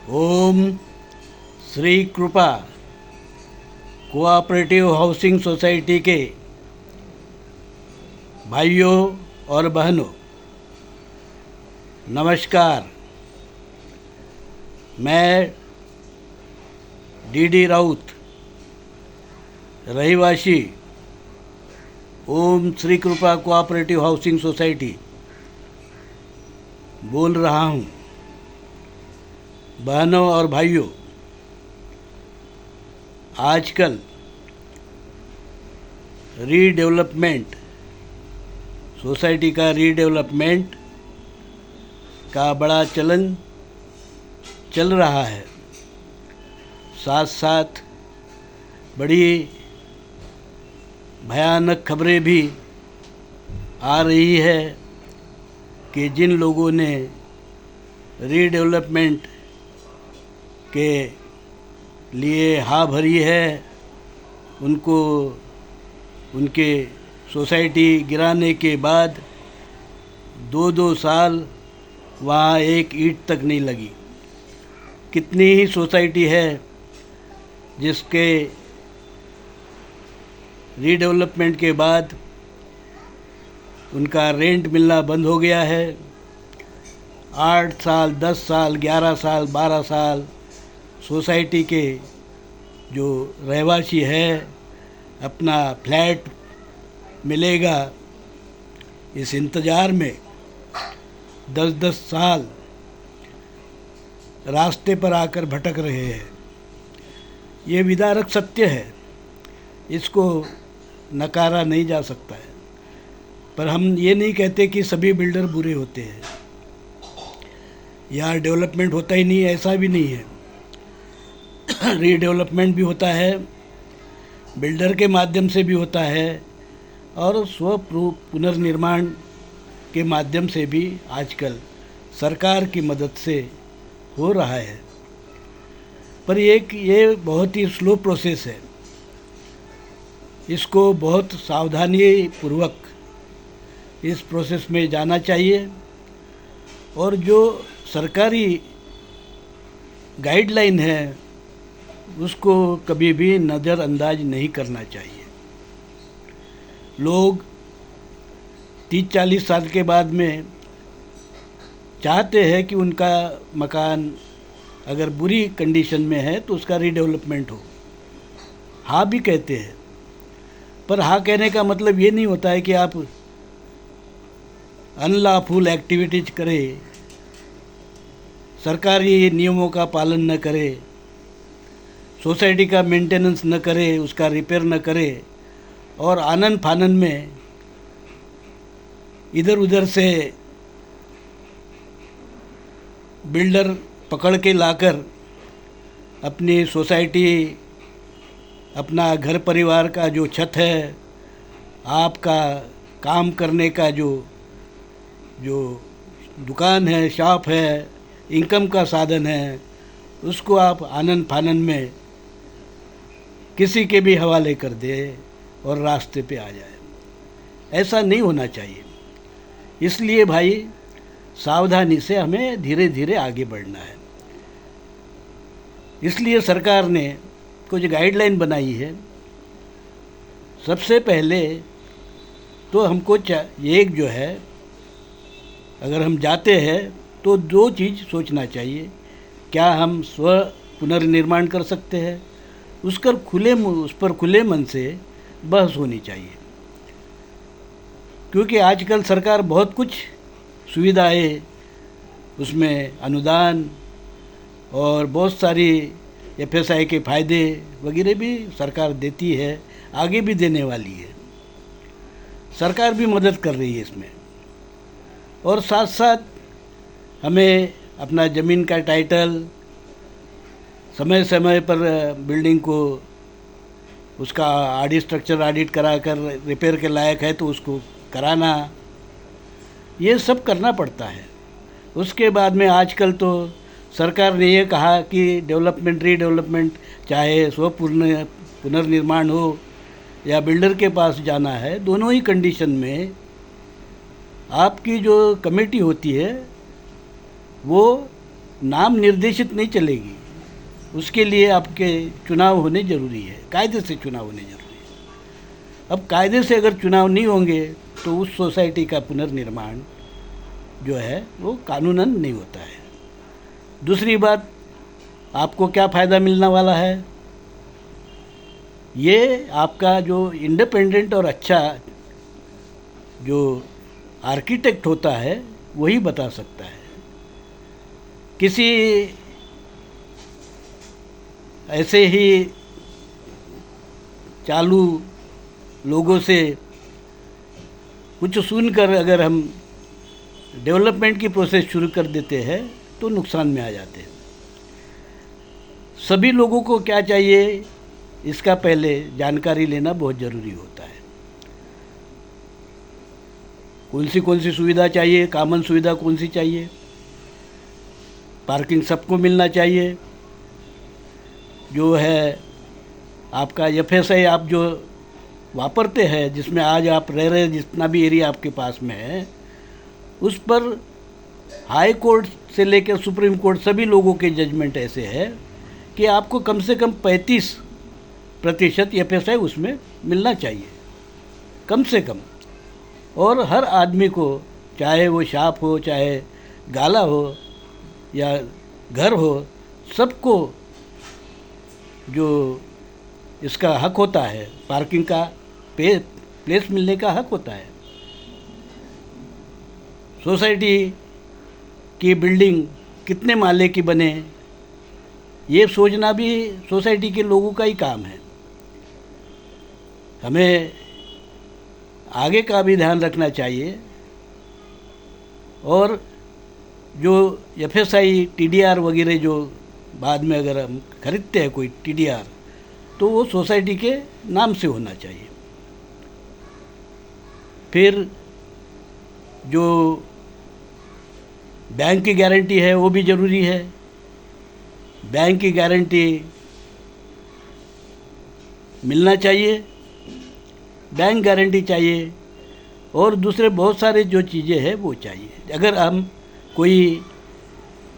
ओम श्री कृपा cooperative housing society के भाइयों और बहनों, नमस्कार। मैं डी राउत, रहिवासी ओम श्री कृपा कोऑपरेटिव हाउसिंग सोसाइटी बोल रहा हूँ। बहनों और भाइयों, आजकल रीडेवलपमेंट, सोसाइटी का रीडेवलपमेंट का बड़ा चलन चल रहा है। साथ साथ बड़ी भयानक खबरें भी आ रही है कि जिन लोगों ने रीडेवलपमेंट के लिए हाँ भरी है, उनको उनके सोसाइटी गिराने के बाद 2-2 साल वहाँ एक ईंट तक नहीं लगी। कितनी ही सोसाइटी है जिसके रीडेवलपमेंट के बाद उनका रेंट मिलना बंद हो गया है। 8 साल, 10 साल, 11 साल, 12 साल सोसाइटी के जो रहवासी है अपना फ्लैट मिलेगा, इस इंतज़ार में 10-10 साल रास्ते पर आकर भटक रहे हैं। ये विदारक सत्य है, इसको नकारा नहीं जा सकता है। पर हम ये नहीं कहते कि सभी बिल्डर बुरे होते हैं या डेवलपमेंट होता ही नहीं, ऐसा भी नहीं है। रीडेवलपमेंट भी होता है, बिल्डर के माध्यम से भी होता है और स्व पुनर्निर्माण के माध्यम से भी आजकल सरकार की मदद से हो रहा है। पर ये बहुत ही स्लो प्रोसेस है। इसको बहुत सावधानी पूर्वक इस प्रोसेस में जाना चाहिए और जो सरकारी गाइडलाइन है उसको कभी भी नज़रअंदाज नहीं करना चाहिए। लोग 30-40 साल के बाद में चाहते हैं कि उनका मकान अगर बुरी कंडीशन में है तो उसका रीडेवलपमेंट हो। हाँ भी कहते हैं, पर हाँ कहने का मतलब ये नहीं होता है कि आप अनलॉफुल एक्टिविटीज करें, सरकारी नियमों का पालन न करे, सोसाइटी का मेंटेनेंस न करे, उसका रिपेयर न करे और आनन फानन में इधर उधर से बिल्डर पकड़ के लाकर अपनी सोसाइटी, अपना घर परिवार का जो छत है, आपका काम करने का जो दुकान है, शॉप है, इनकम का साधन है, उसको आप आनन फानन में किसी के भी हवाले कर दे और रास्ते पे आ जाए। ऐसा नहीं होना चाहिए। इसलिए भाई सावधानी से हमें धीरे धीरे आगे बढ़ना है। इसलिए सरकार ने कुछ गाइडलाइन बनाई है। सबसे पहले तो हमको एक जो है, अगर हम जाते हैं तो 2 चीज़ सोचना चाहिए। क्या हम स्व पुनर्निर्माण कर सकते हैं? उस पर खुले मन से बहस होनी चाहिए, क्योंकि आजकल सरकार बहुत कुछ सुविधाएं, उसमें अनुदान और बहुत सारी FSI के फ़ायदे वगैरह भी सरकार देती है, आगे भी देने वाली है। सरकार भी मदद कर रही है इसमें। और साथ साथ हमें अपना ज़मीन का टाइटल समय समय पर बिल्डिंग को उसका स्ट्रक्चर ऑडिट कराकर रिपेयर के लायक है तो उसको कराना, ये सब करना पड़ता है। उसके बाद में आजकल तो सरकार ने ये कहा कि रीडेवलपमेंट चाहे स्व पुनर्निर्माण हो या बिल्डर के पास जाना है, दोनों ही कंडीशन में आपकी जो कमेटी होती है वो नाम निर्देशित नहीं चलेगी। उसके लिए आपके चुनाव होने ज़रूरी है, कायदे से चुनाव होने ज़रूरी है। अब कायदे से अगर चुनाव नहीं होंगे तो उस सोसाइटी का पुनर्निर्माण जो है वो कानूनन नहीं होता है। दूसरी बात, आपको क्या फ़ायदा मिलने वाला है, ये आपका जो इंडिपेंडेंट और अच्छा जो आर्किटेक्ट होता है वही बता सकता है। किसी ऐसे ही चालू लोगों से कुछ सुनकर अगर हम डेवलपमेंट की प्रोसेस शुरू कर देते हैं तो नुकसान में आ जाते हैं। सभी लोगों को क्या चाहिए, इसका पहले जानकारी लेना बहुत ज़रूरी होता है। कौन सी सुविधा चाहिए, कॉमन सुविधा कौन सी चाहिए, पार्किंग सबको मिलना चाहिए, जो है आपका FSI आप जो वापरते हैं, जिसमें आज आप रह रहे जितना भी एरिया आपके पास में है, उस पर हाई कोर्ट से लेकर सुप्रीम कोर्ट सभी लोगों के जजमेंट ऐसे है कि आपको कम से कम 35% FSI उसमें मिलना चाहिए, कम से कम। और हर आदमी को, चाहे वो शाप हो, चाहे गाला हो या घर हो, सबको जो इसका हक होता है, पार्किंग का प्लेस मिलने का हक होता है। सोसाइटी की बिल्डिंग कितने माले की बने, ये सोचना भी सोसाइटी के लोगों का ही काम है। हमें आगे का भी ध्यान रखना चाहिए। और जो FSI TDR वगैरह जो बाद में अगर हम खरीदते हैं कोई TDR, तो वो सोसाइटी के नाम से होना चाहिए। फिर जो बैंक की गारंटी है वो भी ज़रूरी है। बैंक की गारंटी मिलना चाहिए, बैंक गारंटी चाहिए, और दूसरे बहुत सारे जो चीज़ें हैं वो चाहिए। अगर हम कोई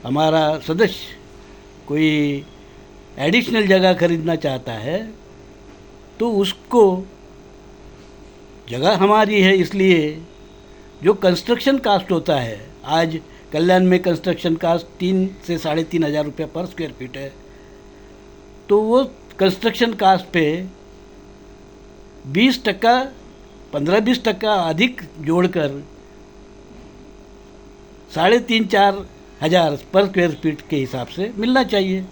हमारा सदस्य कोई एडिशनल जगह खरीदना चाहता है तो उसको, जगह हमारी है इसलिए जो कंस्ट्रक्शन कास्ट होता है, आज कल्याण में कंस्ट्रक्शन कास्ट 3 से 3,500 रुपये पर स्क्वायर फीट है, तो वो कंस्ट्रक्शन कास्ट पे 20%, 15-20% अधिक जोड़कर 3,500-4,000 पर स्क्वायर फीट के हिसाब से मिलना चाहिए,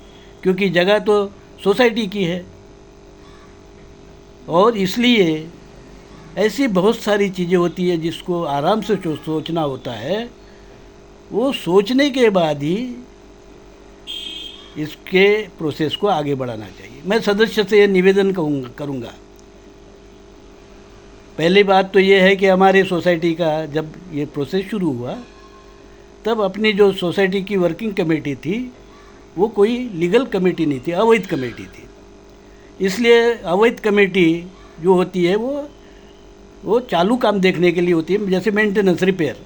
क्योंकि जगह तो सोसाइटी की है। और इसलिए ऐसी बहुत सारी चीज़ें होती है जिसको आराम से सोचना होता है। वो सोचने के बाद ही इसके प्रोसेस को आगे बढ़ाना चाहिए। मैं सदस्य से ये निवेदन करूँगा। पहली बात तो ये है कि हमारे सोसाइटी का जब ये प्रोसेस शुरू हुआ तब अपनी जो सोसाइटी की वर्किंग कमेटी थी वो कोई लीगल कमेटी नहीं थी, अवैध कमेटी थी। इसलिए अवैध कमेटी जो होती है वो चालू काम देखने के लिए होती है, जैसे मेंटेनेंस, रिपेयर।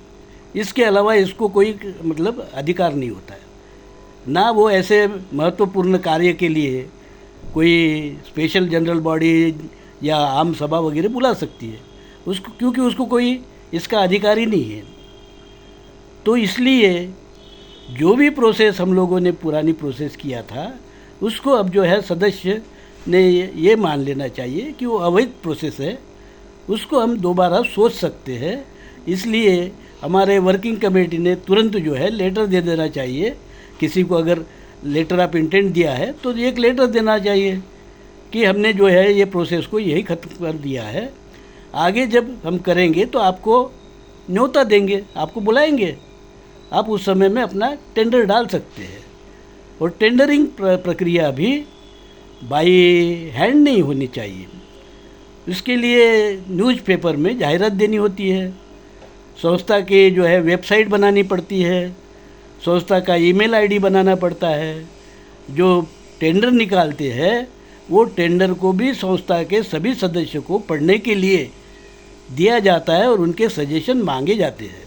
इसके अलावा इसको कोई मतलब अधिकार नहीं होता है ना। वो ऐसे महत्वपूर्ण कार्य के लिए कोई स्पेशल जनरल बॉडी या आम सभा वगैरह बुला सकती है उसको, क्योंकि उसको कोई इसका अधिकार ही नहीं है। तो इसलिए जो भी प्रोसेस हम लोगों ने पुरानी प्रोसेस किया था उसको अब जो है सदस्य ने ये मान लेना चाहिए कि वो अवैध प्रोसेस है, उसको हम दोबारा सोच सकते हैं। इसलिए हमारे वर्किंग कमेटी ने तुरंत जो है लेटर दे देना चाहिए। किसी को अगर लेटर ऑफ इंटेंट दिया है तो एक लेटर देना चाहिए कि हमने जो है ये प्रोसेस को यही ख़त्म कर दिया है, आगे जब हम करेंगे तो आपको न्योता देंगे, आपको बुलाएंगे, आप उस समय में अपना टेंडर डाल सकते हैं। और टेंडरिंग प्रक्रिया भी बाई हैंड नहीं होनी चाहिए। इसके लिए न्यूज़पेपर में जाहिरात देनी होती है, संस्था के जो है वेबसाइट बनानी पड़ती है, संस्था का ईमेल आईडी बनाना पड़ता है। जो टेंडर निकालते हैं वो टेंडर को भी संस्था के सभी सदस्यों को पढ़ने के लिए दिया जाता है और उनके सजेशन मांगे जाते हैं।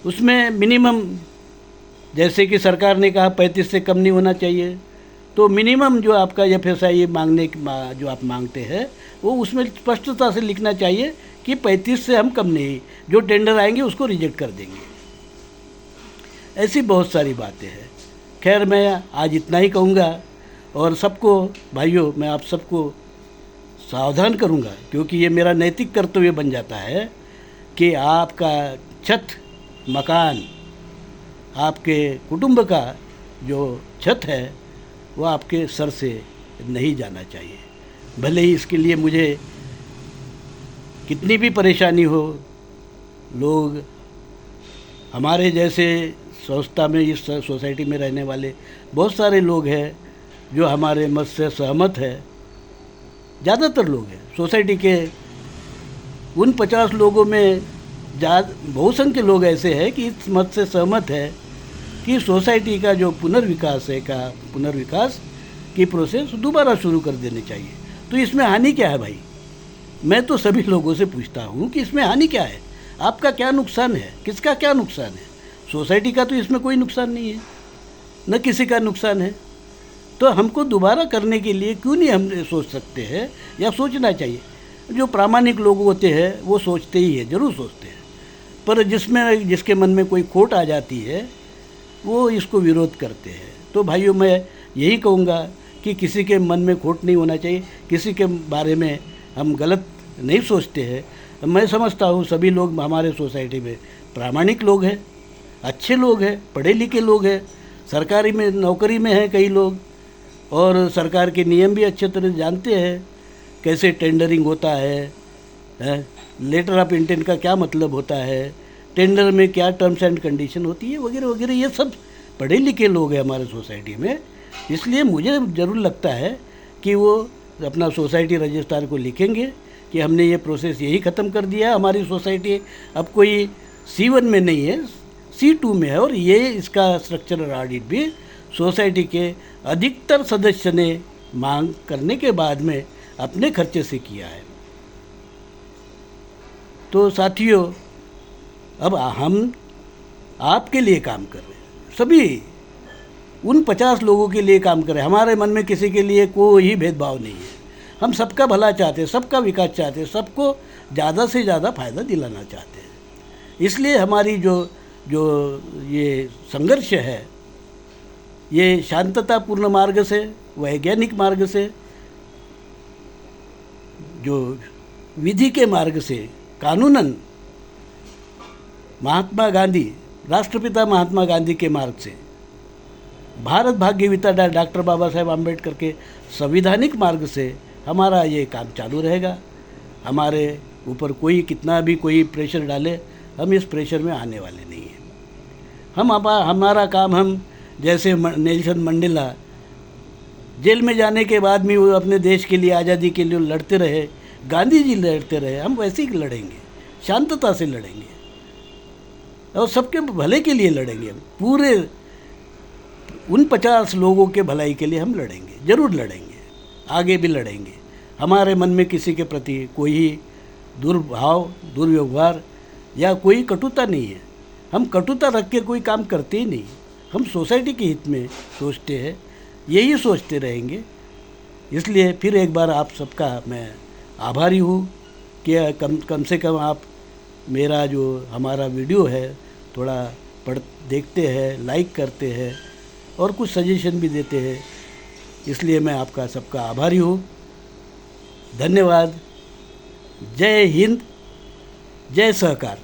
उसमें मिनिमम जैसे कि सरकार ने कहा 35 से कम नहीं होना चाहिए, तो मिनिमम जो आपका FSI मांगने जो आप मांगते हैं वो उसमें स्पष्टता से लिखना चाहिए कि 35 से हम कम नहीं, जो टेंडर आएंगे उसको रिजेक्ट कर देंगे। ऐसी बहुत सारी बातें हैं। खैर, मैं आज इतना ही कहूँगा और सबको भाइयों, मैं आप सबको सावधान करूँगा, क्योंकि ये मेरा नैतिक कर्तव्य बन जाता है कि आपका छत, मकान, आपके कुटुंब का जो छत है वो आपके सर से नहीं जाना चाहिए। भले ही इसके लिए मुझे कितनी भी परेशानी हो, लोग हमारे जैसे संस्था में, इस सोसाइटी में रहने वाले बहुत सारे लोग हैं जो हमारे मत से सहमत है। ज़्यादातर लोग हैं सोसाइटी के, उन 50 लोगों में बहुसंख्य लोग ऐसे हैं कि इस मत से सहमत है कि सोसाइटी का जो पुनर्विकास की प्रोसेस दोबारा शुरू कर देनी चाहिए। तो इसमें हानि क्या है भाई? मैं तो सभी लोगों से पूछता हूँ कि इसमें हानि क्या है, आपका क्या नुकसान है, किसका क्या नुकसान है? सोसाइटी का तो इसमें कोई नुकसान नहीं है, न किसी का नुकसान है। तो हमको दोबारा करने के लिए क्यों नहीं हम सोच सकते हैं, या सोचना चाहिए? जो प्रामाणिक लोग होते हैं वो सोचते ही है, ज़रूर सोचते हैं, पर जिसके मन में कोई खोट आ जाती है वो इसको विरोध करते हैं। तो भाइयों, मैं यही कहूँगा कि किसी के मन में खोट नहीं होना चाहिए, किसी के बारे में हम गलत नहीं सोचते हैं। मैं समझता हूँ सभी लोग हमारे सोसाइटी में प्रामाणिक लोग हैं, अच्छे लोग हैं, पढ़े लिखे लोग हैं, सरकारी में नौकरी में हैं कई लोग, और सरकार के नियम भी अच्छे तरह जानते हैं, कैसे टेंडरिंग होता है, लेटर ऑफ इंटेंट का क्या मतलब होता है, टेंडर में क्या टर्म्स एंड कंडीशन होती है, वगैरह वगैरह। ये सब पढ़े लिखे लोग हैं हमारे सोसाइटी में। इसलिए मुझे ज़रूर लगता है कि वो अपना सोसाइटी रजिस्ट्रार को लिखेंगे कि हमने ये प्रोसेस यही ख़त्म कर दिया, हमारी सोसाइटी अब कोई C1 में नहीं है, C2 में है, और ये इसका स्ट्रक्चरल ऑडिट भी सोसाइटी के अधिकतर सदस्य ने मांग करने के बाद में अपने खर्चे से किया है। तो साथियों, अब हम आपके लिए काम कर रहे हैं, सभी उन 50 लोगों के लिए काम कर रहे हैं। हमारे मन में किसी के लिए कोई भेदभाव नहीं है, हम सबका भला चाहते हैं, सबका विकास चाहते हैं, सबको ज़्यादा से ज़्यादा फ़ायदा दिलाना चाहते हैं। इसलिए हमारी जो ये संघर्ष है, ये शांततापूर्ण मार्ग से, वैज्ञानिक मार्ग से, जो विधि के मार्ग से, कानूनन महात्मा गांधी, राष्ट्रपिता महात्मा गांधी के मार्ग से, भारत भाग्य विधाता डॉक्टर बाबा साहेब आम्बेडकर के संविधानिक मार्ग से हमारा ये काम चालू रहेगा। हमारे ऊपर कोई कितना भी कोई प्रेशर डाले, हम इस प्रेशर में आने वाले नहीं हैं। हमारा काम, हम जैसे नेल्सन मंडेला जेल में जाने के बाद भी वो अपने देश के लिए, आज़ादी के लिए लड़ते रहे, गांधी जी लड़ते रहे, हम वैसे ही लड़ेंगे, शांतता से लड़ेंगे और सबके भले के लिए लड़ेंगे। पूरे उन 50 लोगों के भलाई के लिए हम लड़ेंगे, ज़रूर लड़ेंगे, आगे भी लड़ेंगे। हमारे मन में किसी के प्रति कोई दुर्भाव, दुर्व्यवहार या कोई कटुता नहीं है। हम कटुता रख के कोई काम करते ही नहीं, हम सोसाइटी के हित में सोचते हैं, यही सोचते रहेंगे। इसलिए फिर एक बार आप सबका मैं आभारी हूँ कि कम से कम आप मेरा जो हमारा वीडियो है थोड़ा देखते हैं, लाइक करते हैं और कुछ सजेशन भी देते हैं। इसलिए मैं आपका सबका आभारी हूँ। धन्यवाद। जय हिंद, जय सहकार।